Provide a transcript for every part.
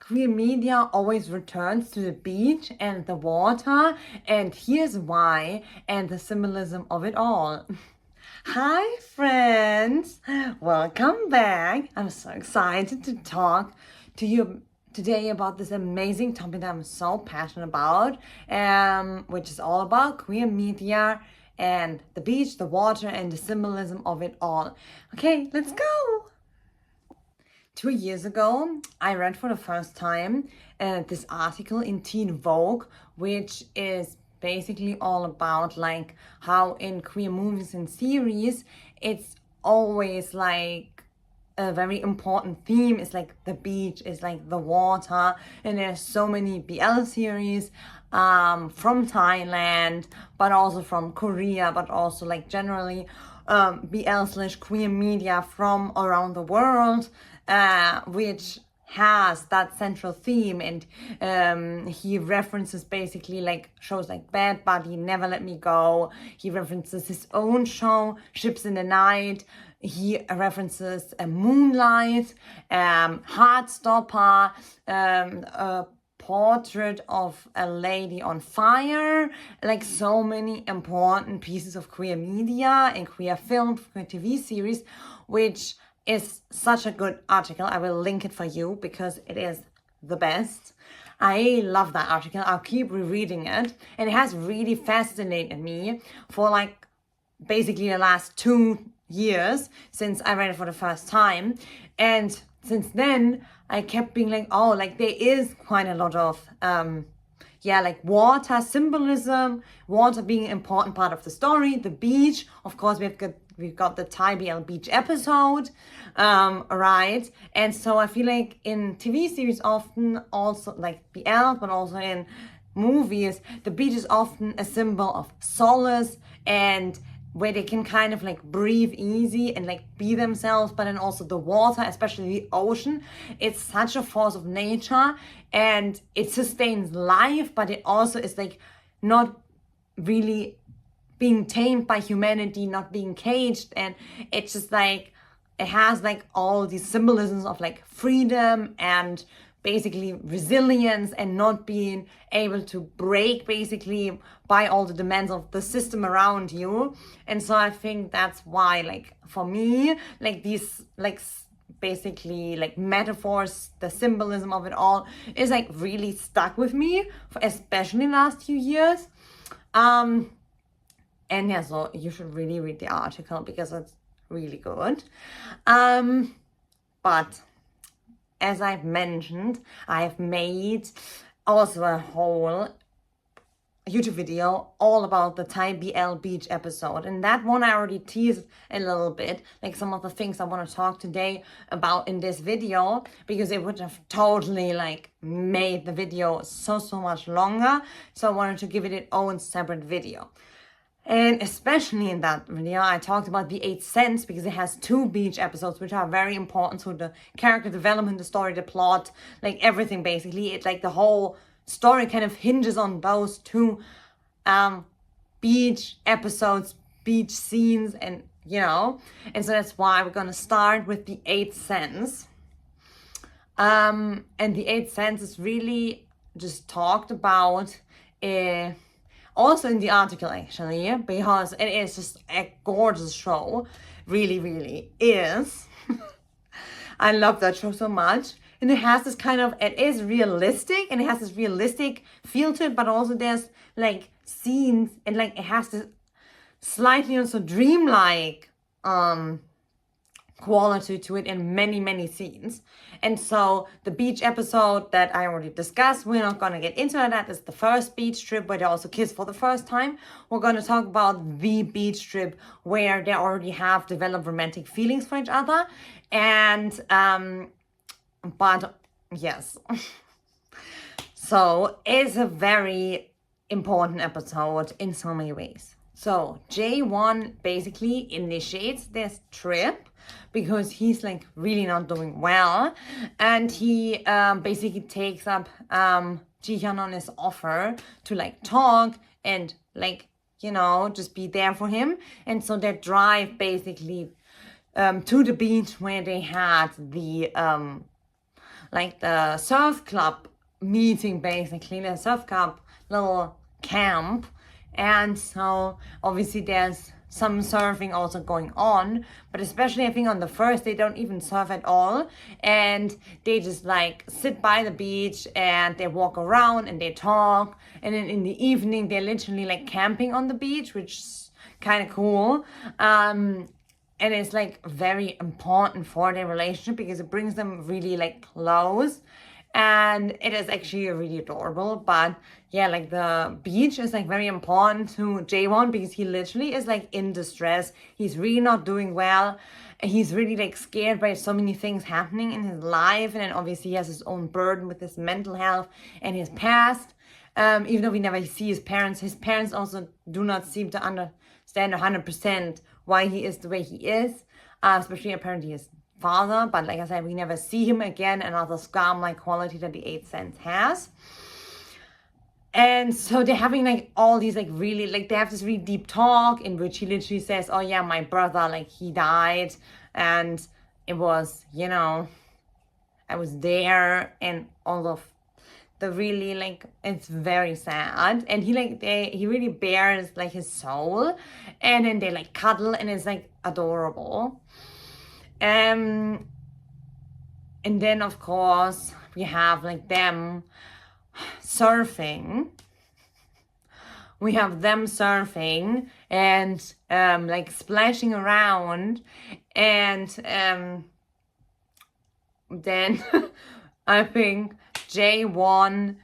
queer media always returns to the beach and the water, and here's why, and the symbolism of it all. Hi friends, welcome back. I'm so excited to talk to you today about this amazing topic that I'm so passionate about, which is all about queer media and the beach, the water, and the symbolism of it all. Okay, let's go. 2 years ago, I read for the first time this article in Teen Vogue, which is basically all about like how in queer movies and series, it's always like a very important theme is like the beach, is like the water, and there's so many BL series from Thailand, but also from Korea, but also like generally BL/queer media from around the world, which has that central theme. And he references basically like shows like Bad Buddy, Never Let Me Go. He references his own show, Ships in the Night. He references Moonlight, Heartstopper, a Portrait of a Lady on Fire, like so many important pieces of queer media and queer film, queer TV series, which is such a good article. I will link it for you because it is the best. I love that article. I'll keep rereading it, and it has really fascinated me for like basically the last 2 years since I read it for the first time. And since then, I kept being like, oh, like there is quite a lot of, like water symbolism, water being an important part of the story, the beach. Of course, we've got the Thai BL beach episode, right? And so I feel like in TV series often also like BL, but also in movies, the beach is often a symbol of solace and where they can kind of like breathe easy and like be themselves. But then also the water, especially the ocean, it's such a force of nature and it sustains life, but it also is like not really being tamed by humanity, not being caged. And it's just like it has like all these symbolisms of like freedom and basically resilience and not being able to break basically by all the demands of the system around you. And so I think that's why, like for me, like these like basically like metaphors, the symbolism of it all is like really stuck with me, for especially last few years. And yeah, so you should really read the article because it's really good. But as I've mentioned, I've made also a whole YouTube video all about the Thai BL beach episode. And that one I already teased a little bit, like some of the things I want to talk today about in this video, because it would have totally like made the video so much longer. So I wanted to give it its own separate video. And especially in that video, I talked about the 8 Sense because it has 2 beach episodes, which are very important to the character development, the story, the plot, like everything basically. It's like the whole story kind of hinges on those 2 beach episodes, beach scenes, and you know. And so that's why we're gonna start with the 8 Sense. And the 8 Sense is really just talked about also in the article actually, because it is just a gorgeous show. Really is. I love that show so much. And it has this kind of, it is realistic and it has this realistic feel to it, but also there's like scenes and like it has this slightly also dreamlike quality to it in many scenes. And so the beach episode that I already discussed, we're not going to get into that. It's the first beach trip where they also kiss for the first time. We're going to talk about the beach trip where they already have developed romantic feelings for each other. And but yes, so it's a very important episode in so many ways. So J1 basically initiates this trip because he's like really not doing well, and he basically takes up Jihyun on his offer to like talk and like, you know, just be there for him. And so they drive basically to the beach where they had the like the surf club meeting, basically, the surf club little camp. And so obviously there's some surfing also going on, but especially I think on the first they don't even surf at all, and they just like sit by the beach and they walk around and they talk, and then in the evening they're literally like camping on the beach, which is kind of cool. And it's like very important for their relationship because it brings them really like close, and it is actually really adorable. But yeah, like the beach is like very important to Jaewon because he literally is like in distress. He's really not doing well. He's really like scared by so many things happening in his life, and then obviously he has his own burden with his mental health and his past. Even though we never see his parents also do not seem to understand 100% why he is the way he is, especially apparently his father. But like I said, we never see him again, another Skam-like quality that the Eighth Sense has. And so they're having like all these like really, like they have this really deep talk in which he literally says, oh yeah, my brother, like he died, and it was, you know, I was there, and all of the really like, it's very sad. And he like he really bears like his soul, and then they like cuddle, and it's like adorable. And then of course we have like them surfing. We have them surfing and like splashing around, and then I think Jaewon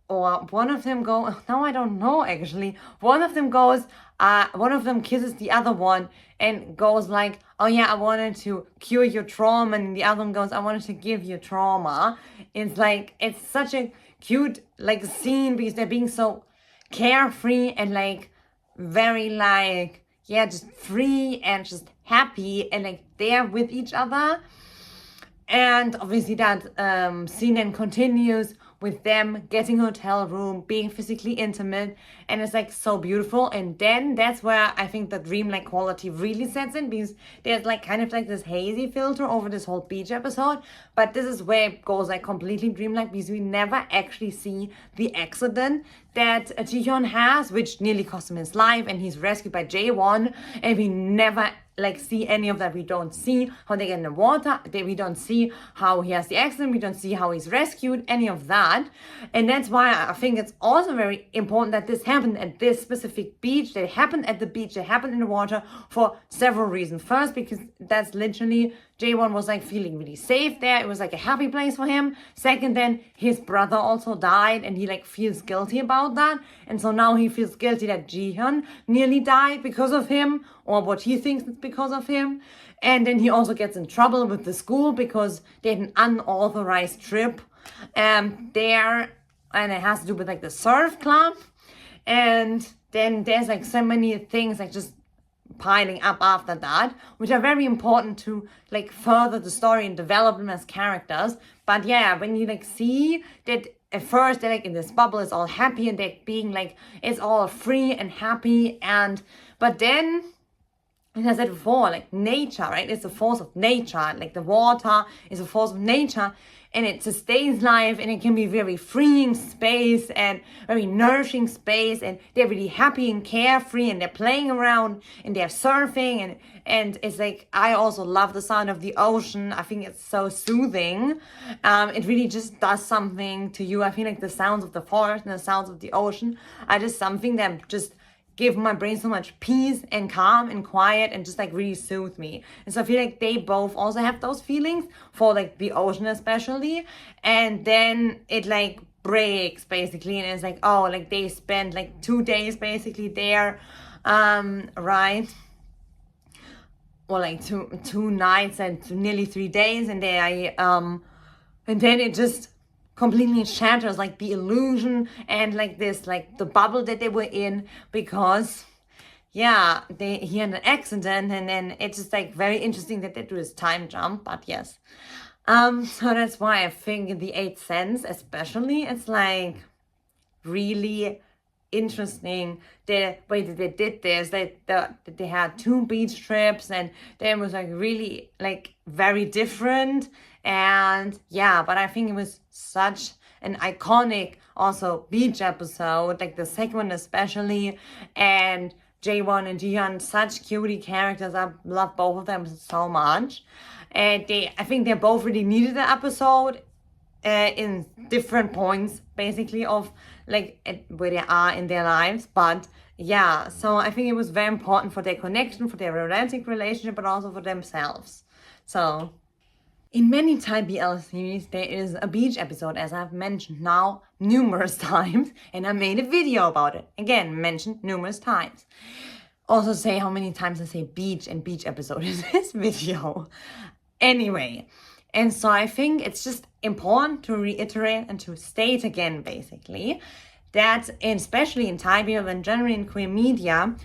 or one of them go, no, I don't know actually. One of them goes, one of them kisses the other one and goes like, oh yeah, I wanted to cure your trauma, and the other one goes, I wanted to give you trauma. It's like, it's such a cute like scene because they're being so carefree and like very like, yeah, just free and just happy and like there with each other. And obviously that scene then continues with them getting a hotel room, being physically intimate, and it's like so beautiful. And then that's where I think the dreamlike quality really sets in, because there's like kind of like this hazy filter over this whole beach episode, but this is where it goes like completely dreamlike, because we never actually see the accident that Jihyun has, which nearly cost him his life, and he's rescued by Jaewon, and we never like see any of that. We don't see how they get in the water, we don't see how he has the accident, we don't see how he's rescued, any of that. And that's why I think it's also very important that this happened at this specific beach, that it happened at the beach, that happened in the water, for several reasons. First, because that's literally, Jaewon was like feeling really safe there, it was like a happy place for him. Second, then his brother also died, and he like feels guilty about that, and so now he feels guilty that Jihyun nearly died because of him, or what he thinks it's because of him. And then he also gets in trouble with the school because they had an unauthorized trip there, and it has to do with like the surf club. And then there's like so many things like just piling up after that, which are very important to like further the story and develop them as characters. But yeah, when you like see that at first they're like in this bubble, it's all happy, and they're being like, it's all free and happy, and but then, as I said before, like nature, right? It's a force of nature. Like the water is a force of nature, and it sustains life, and it can be very freeing space and very nourishing space, and they're really happy and carefree, and they're playing around, and they're surfing, and it's like, I also love the sound of the ocean. I think it's so soothing. It really just does something to you. I feel like the sounds of the forest and the sounds of the ocean are just something that just give my brain so much peace and calm and quiet, and just like really soothe me. And so I feel like they both also have those feelings for like the ocean especially. And then it like breaks basically, and it's like, oh, like they spent like 2 days basically there, right? Or like two nights and nearly 3 days, and and then it just completely shatters like the illusion and like this, like the bubble that they were in, because yeah, he had an accident, and then it's just like very interesting that they do this time jump. But yes, so that's why I think in the Eighth Sense especially, it's like really interesting the way that they did this, that they had 2 beach trips, and they was like really like very different, And yeah, but I think it was such an iconic also beach episode, like the second one especially, and Jaewon and Jihyun, such cutie characters. I love both of them so much. And I think they both really needed the episode in different points, basically, of like where they are in their lives. But yeah, so I think it was very important for their connection, for their romantic relationship, but also for themselves. So in many Thai BL series, there is a beach episode, as I've mentioned now numerous times, and I made a video about it. Again, mentioned numerous times. Also say how many times I say beach and beach episode in this video. Anyway, and so I think it's just important to reiterate and to state again, basically, that especially in Thai BL and generally in queer media,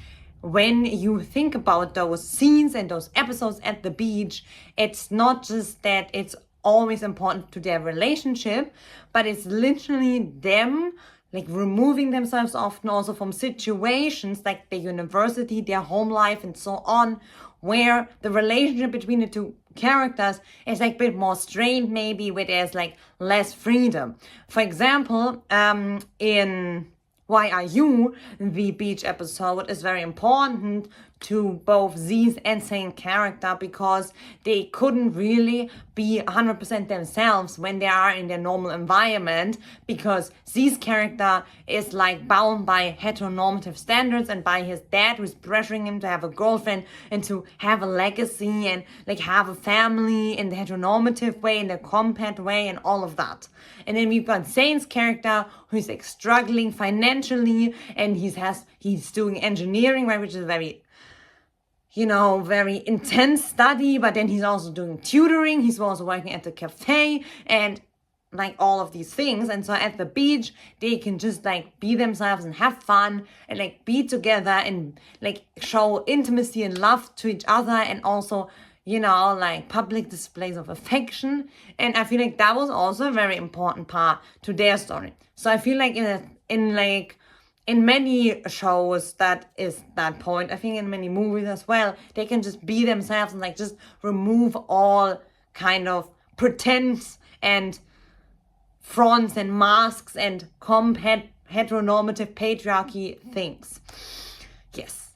when you think about those scenes and those episodes at the beach, it's not just that it's always important to their relationship, but it's literally them like removing themselves often also from situations like the university, their home life, and so on, where the relationship between the two characters is like a bit more strained, maybe, where there's like less freedom. For example, in Why Are You, the beach episode is very important to both Z's and Saint's character, because they couldn't really be 100% themselves when they are in their normal environment, because Z's character is like bound by heteronormative standards and by his dad, who's pressuring him to have a girlfriend and to have a legacy and like have a family in the heteronormative way, in the compact way, and all of that. And then we've got Saint's character, who's like struggling financially, and he's doing engineering, right, which is very, very intense study, but then he's also doing tutoring, he's also working at the cafe, and like all of these things. And so at the beach, they can just like be themselves and have fun and like be together and like show intimacy and love to each other, and also, like public displays of affection. And I feel like that was also a very important part to their story. So I feel like in many shows that is that point. I think in many movies as well, they can just be themselves and like just remove all kind of pretense and fronts and masks and heteronormative patriarchy things. Yes.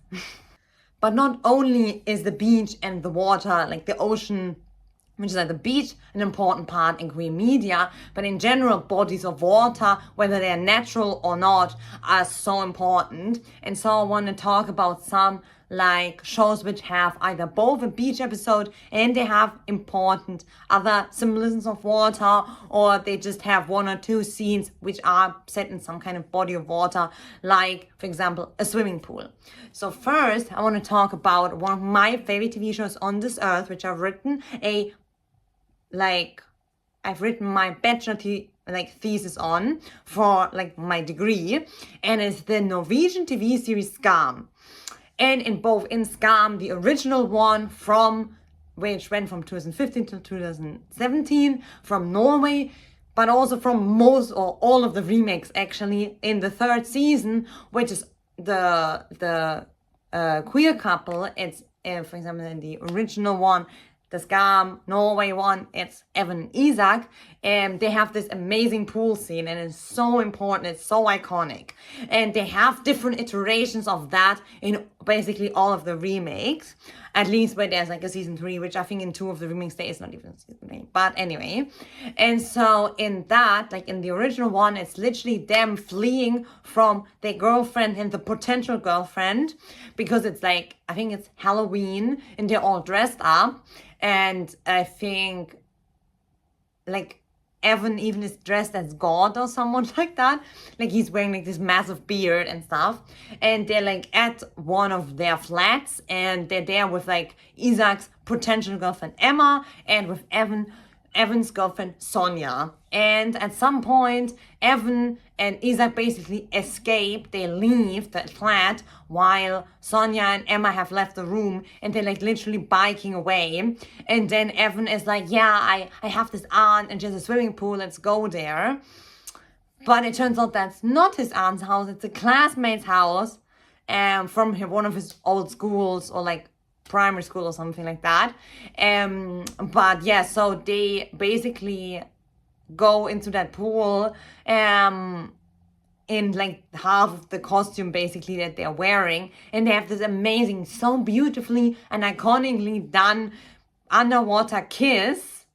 But not only is the beach and the water, like the ocean, which is like the beach, an important part in queer media, but in general, bodies of water, whether they're natural or not, are so important. And so I want to talk about some like shows which have either both a beach episode and they have important other symbolisms of water, or they just have one or two scenes which are set in some kind of body of water, like, for example, a swimming pool. So first, I want to talk about one of my favorite TV shows on this earth, which I've written I've written my bachelor thesis on for like my degree, and it's the Norwegian TV series Skam. And in Skam, the original one which went from 2015 to 2017 from Norway, but also from most or all of the remakes actually in the third season, which is the queer couple. It's for example in the original one, the Skam Norway one, it's Evan and Isak, and they have this amazing pool scene, and it's so important, it's so iconic. And they have different iterations of that in basically all of the remakes, at least where there's like a season 3, which I think in 2 of the remakes there is not even a season 3. But anyway, and so in that, like in the original one, it's literally them fleeing from their girlfriend and the potential girlfriend, because it's like, I think it's Halloween and they're all dressed up. And I think like Evan even is dressed as God or someone like that. Like he's wearing like this massive beard and stuff. And they're like at one of their flats, and they're there with like Isaac's potential girlfriend Emma and with Evan's girlfriend Sonia. And at some point, Evan and Isaac basically escape. They leave the flat while Sonia and Emma have left the room, and they're like literally biking away. And then Evan is like, yeah, I have this aunt and she has a swimming pool, let's go there. But it turns out that's not his aunt's house, it's a classmate's house from one of his old schools, or like primary school or something like that. But yeah, so they basically go into that pool in like half of the costume basically that they're wearing, and they have this amazing, so beautifully and iconically done underwater kiss,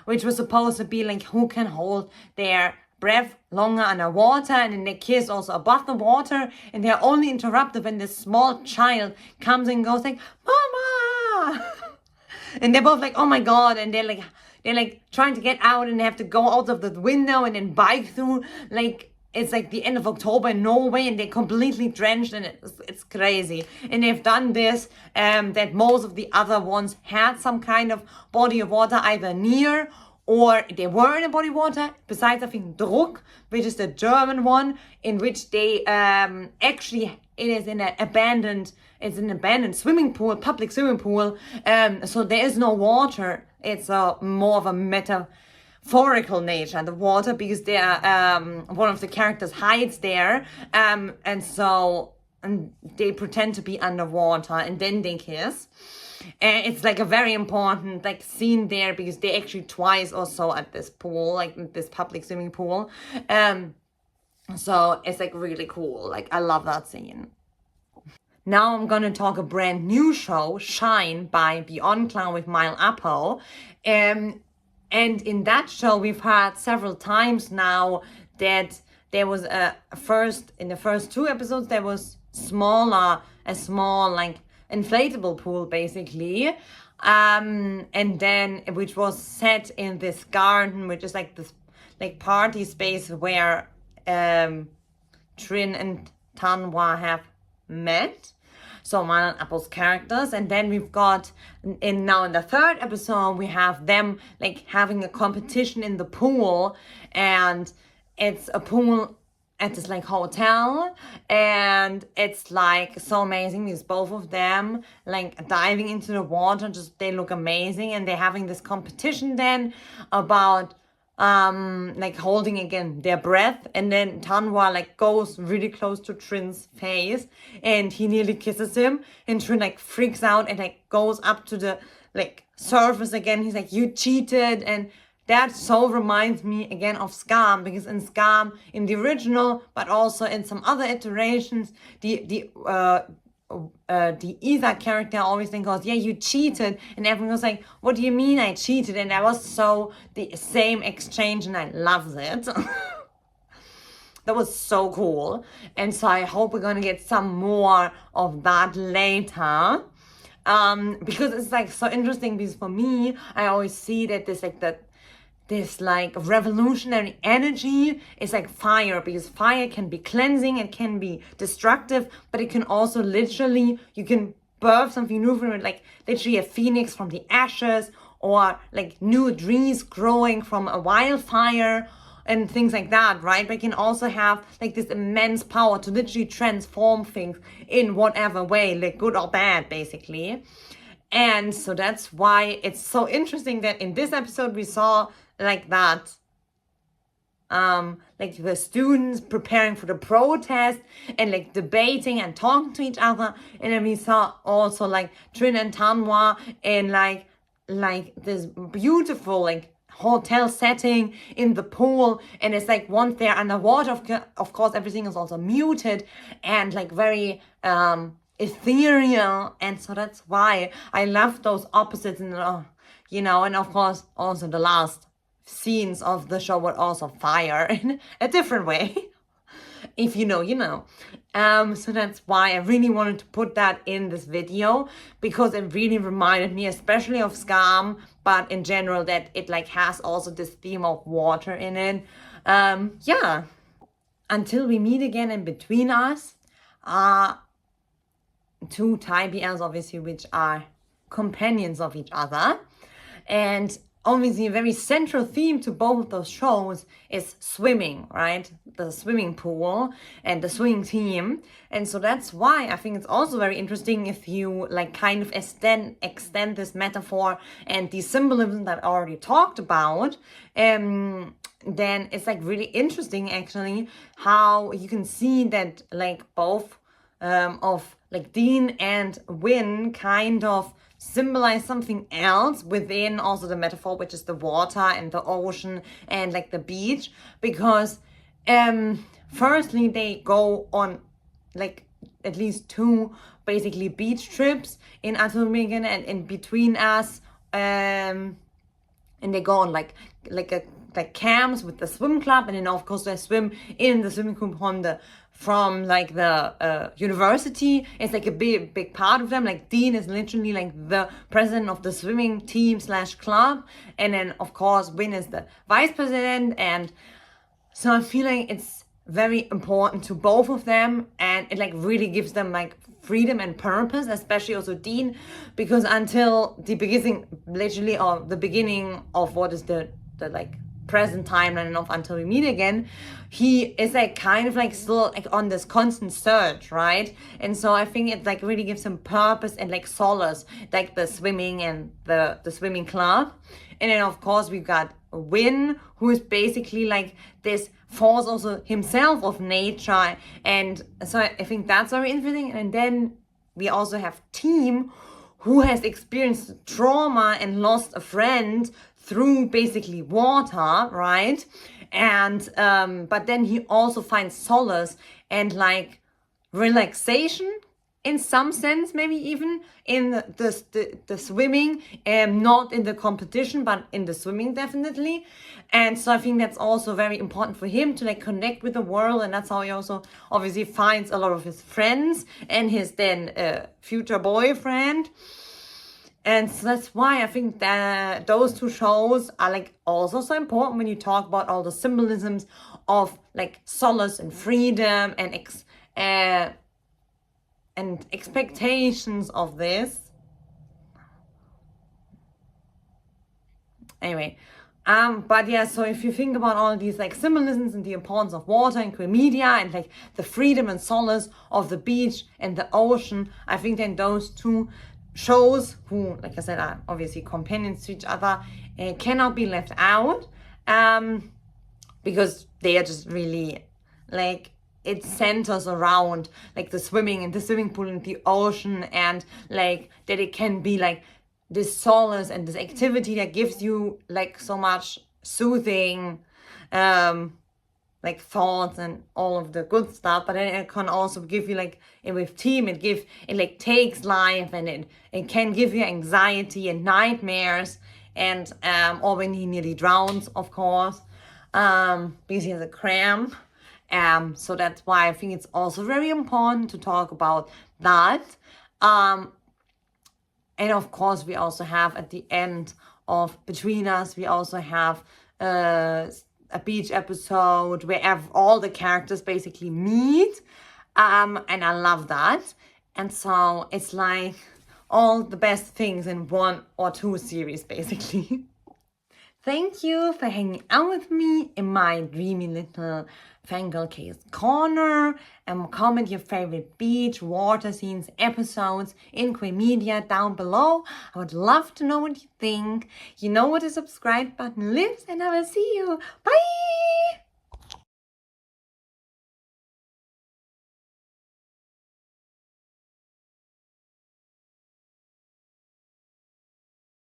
which was supposed to be like who can hold their breath longer underwater, and then they kiss also above the water, and they're only interrupted when this small child comes and goes like, "Mama!" And they're both like, "Oh my God," and they're like trying to get out, and they have to go out of the window and then bike through, like it's like the end of October in Norway, and they're completely drenched, and it's crazy. And they've done this that most of the other ones had some kind of body of water either near, or they were in a body of water, besides I think Druck, which is the German one, in which they actually, it is in an abandoned swimming pool, public swimming pool, so there is no water. It's more of a metaphorical nature, the water, because they are, one of the characters hides there, and they pretend to be underwater, and then they kiss. And it's like a very important like scene there, because they actually twice or so at this pool, like this public swimming pool. So it's like really cool. Like I love that scene. Now I'm gonna talk a brand new show, Shine by Beyond Clown with Mile Uppo. And in that show we've heard several times now that there was in the first 2 episodes there was a small like inflatable pool basically, and then which was set in this garden, which is like this like party space where Trin and Tanwa have met, so Mile and Uppo's characters. And then we've got now in the 3rd episode we have them like having a competition in the pool, and it's a pool at this like hotel, and it's like so amazing because both of them like diving into the water, just they look amazing, and they're having this competition then about like holding again their breath. And then Tanwa like goes really close to Trin's face, and he nearly kisses him, and Trin like freaks out and like goes up to the like surface again. He's like, "You cheated." And that so reminds me again of Skam, because in Skam, in the original, but also in some other iterations, the Isa character always then goes, "Yeah, you cheated," and everyone was like, "What do you mean I cheated?" And that was so the same exchange, and I loved it. That was so cool, and so I hope we're gonna get some more of that later. Because it's like so interesting, because for me, I always see that this like revolutionary energy is like fire, because fire can be cleansing, it can be destructive, but it can also literally, you can birth something new from it, like literally a phoenix from the ashes, or like new trees growing from a wildfire and things like that, right? But it can also have like this immense power to literally transform things in whatever way, like good or bad, basically. And so that's why it's so interesting that in this episode we saw like that, like the students preparing for the protest and like debating and talking to each other. And then we saw also like Trin and Tanwa in like this beautiful like hotel setting in the pool, and it's like once they're underwater, of course everything is also muted and like very ethereal. And so that's why I love those opposites, and and of course also the last scenes of the show were also fire in a different way. If you know, you know. So that's why I really wanted to put that in this video, because it really reminded me, especially of Skam, but in general, that it like has also this theme of water in it. Yeah. Until we meet again, in between us are 2 Thai BLs, obviously, which are companions of each other. And obviously a very central theme to both of those shows is swimming, right? The swimming pool and the swimming team. And so that's why I think it's also very interesting if you like kind of extend this metaphor and the symbolism that I already talked about. Then it's like really interesting actually how you can see that like both of like Dean and Win kind of symbolize something else within also the metaphor, which is the water and the ocean and like the beach, because firstly they go on like at least 2 basically beach trips in Atomigan and in between us, and they go on like camps with the swim club, and then of course they swim in the swimming pool from the university. It's like a big part of them. Like Dean is literally like the president of the swimming team / club, and then of course Win is the vice president. And so I feel like it's very important to both of them, and it like really gives them like freedom and purpose, especially also Dean, because until the beginning, literally, or the beginning of what is the like present timeline of until we meet again, he is like kind of like still like on this constant search, right? And so I think it like really gives him purpose and like solace, like the swimming and the swimming club. And then of course we've got Win, who is basically like this force also himself of nature, and so I think that's very interesting. And then we also have Team, who has experienced trauma and lost a friend through basically water, right? And but then he also finds solace and like relaxation in some sense, maybe even in the swimming, not in the competition, but in the swimming definitely. And so I think that's also very important for him to like connect with the world, and that's how he also obviously finds a lot of his friends and his then future boyfriend. And so that's why I think that those 2 shows are like also so important when you talk about all the symbolisms of like solace and freedom and expectations of this. Anyway, but yeah, so if you think about all these like symbolisms and the importance of water and queer media and like the freedom and solace of the beach and the ocean, I think then those 2 shows, who like I said are obviously companions to each other, cannot be left out, because they are just really like, it centers around like the swimming and the swimming pool and the ocean, and like that it can be like this solace and this activity that gives you like so much soothing like thoughts and all of the good stuff, but then it can also give you like, with Team, it like takes life, and it can give you anxiety and nightmares, and or when he nearly drowns, of course, because he has a cramp. So that's why I think it's also very important to talk about that. And of course we also have at the end of Between Us, we also have a beach episode where all the characters basically meet, and I love that. And so it's like all the best things in 1 or 2 series basically. Thank you for hanging out with me in my dreamy little Fangirl Case Corner, and comment your favorite beach, water scenes, episodes in queer media down below. I would love to know what you think. You know where the subscribe button lives, and I will see you. Bye!